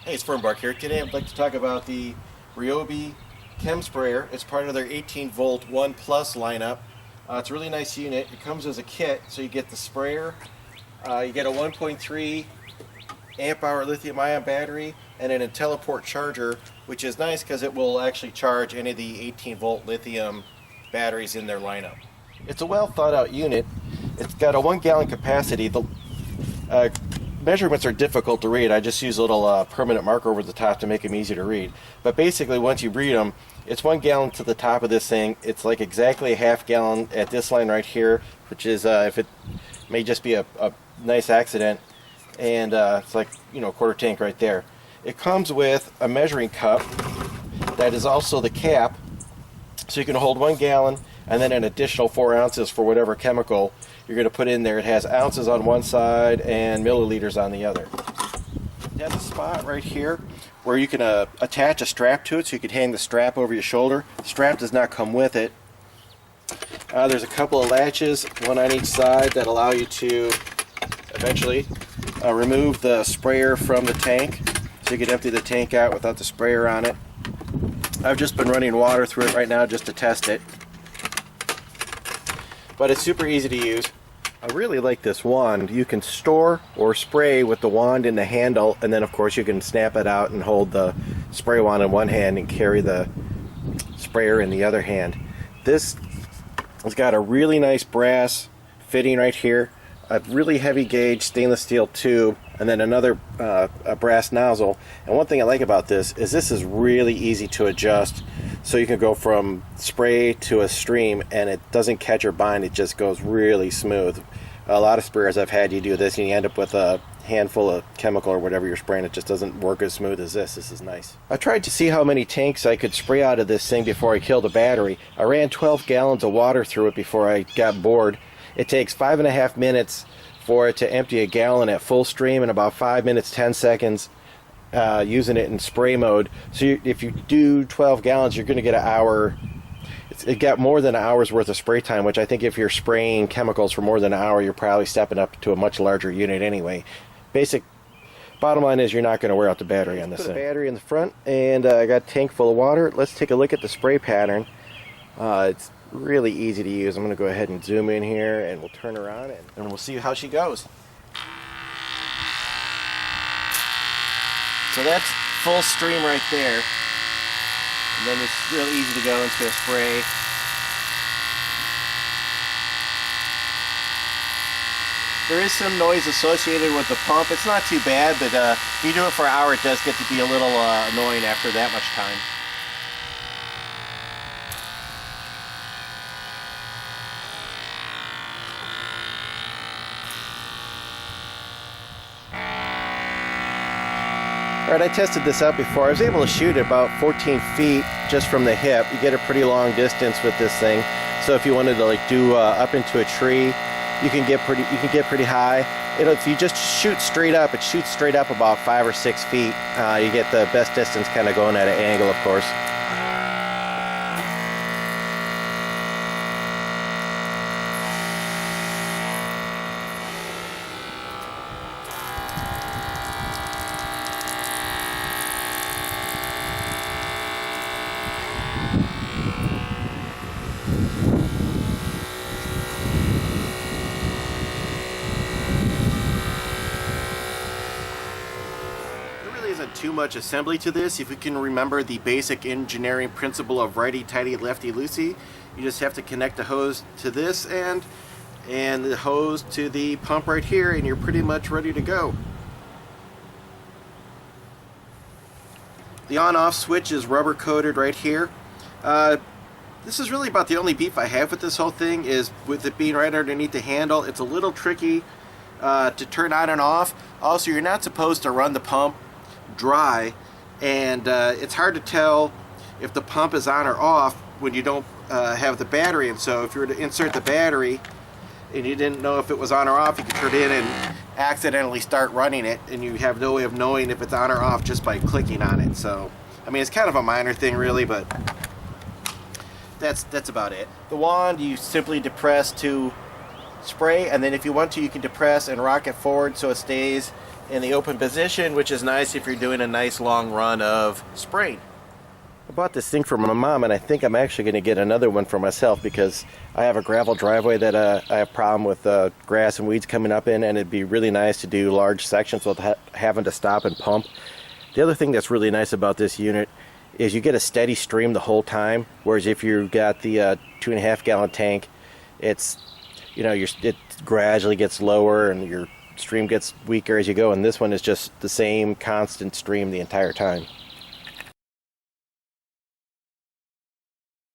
Hey, it's Fernbark here. Today I'd like to talk about the Ryobi Chem Sprayer. It's part of their 18-volt 1 Plus lineup. It's a really nice unit. It comes as a kit, so you get the sprayer, you get a 1.3 amp hour lithium ion battery, and then a teleport charger, which is nice because it will actually charge any of the 18-volt lithium batteries in their lineup. It's a well thought out unit. It's got a 1 gallon capacity. The measurements are difficult to read. I just use a little permanent marker over the top to make them easy to read. But basically, once you read them, it's 1 gallon to the top of this thing. It's like exactly a half gallon at this line right here, which is, if it may just be a nice accident, and it's like, you know, a quarter tank right there. It comes with a measuring cup that is also the cap, so you can hold 1 gallon and then an additional 4 ounces for whatever chemical you're going to put in there. It has ounces on one side and milliliters on the other. It has a spot right here where you can attach a strap to it, so you could hang the strap over your shoulder. The strap does not come with it. There's a couple of latches, one on each side, that allow you to eventually remove the sprayer from the tank, so you can empty the tank out without the sprayer on it. I've just been running water through it right now just to test it. But it's super easy to use. I really like this wand. You can store or spray with the wand in the handle, and then of course you can snap it out and hold the spray wand in one hand and carry the sprayer in the other hand. This has got a really nice brass fitting right here, a really heavy gauge stainless steel tube, and then another a brass nozzle. And one thing I like about this is really easy to adjust, so you can go from spray to a stream and it doesn't catch or bind. It just goes really smooth. A lot of sprayers I've had, you do this and you end up with a handful of chemical or whatever you're spraying. It just doesn't work as smooth as this. This is nice. I tried to see how many tanks I could spray out of this thing before I killed a battery. I ran 12 gallons of water through it before I got bored. It takes 5.5 minutes for it to empty a gallon at full stream, and about 5 minutes 10 seconds using it in spray mode. So if you do 12 gallons, you're going to get an hour. It got more than an hour's worth of spray time, which I think if you're spraying chemicals for more than an hour, you're probably stepping up to a much larger unit anyway. Bottom line is you're not going to wear out the battery on this thing. Put a battery in the front, and I got a tank full of water. Let's take a look at the spray pattern. It's really easy to use. I'm going to go ahead and zoom in here, and we'll turn around and we'll see how she goes. So that's full stream right there, and then it's real easy to go into a spray. There is some noise associated with the pump. It's not too bad, but if you do it for an hour, it does get to be a little annoying after that much time. Alright, I tested this out before. I was able to shoot at about 14 feet just from the hip. You get a pretty long distance with this thing. So if you wanted to like do up into a tree, you can get pretty high. If you just shoot straight up, it shoots straight up about 5 or 6 feet. You get the best distance kind of going at an angle, of course. Too much assembly to this. If you can remember the basic engineering principle of righty-tighty, lefty-loosey, you just have to connect the hose to this end and the hose to the pump right here, and you're pretty much ready to go. The on-off switch is rubber coated right here. This is really about the only beef I have with this whole thing, is with it being right underneath the handle. It's a little tricky to turn on and off. Also, you're not supposed to run the pump dry, and it's hard to tell if the pump is on or off when you don't have the battery. And so if you were to insert the battery and you didn't know if it was on or off, you could turn it in and accidentally start running it, and you have no way of knowing if it's on or off just by clicking on it. So I mean, it's kind of a minor thing really, but that's about it. The wand, you simply depress to spray, and then if you want to, you can depress and rock it forward so it stays in the open position, which is nice if you're doing a nice long run of spraying. I bought this thing for my mom, and I think I'm actually going to get another one for myself because I have a gravel driveway that I have a problem with grass and weeds coming up in, and it'd be really nice to do large sections without having to stop and pump. The other thing that's really nice about this unit is you get a steady stream the whole time, whereas if you've got the 2.5 gallon tank, it's, you know, it gradually gets lower and your stream gets weaker as you go, and this one is just the same constant stream the entire time.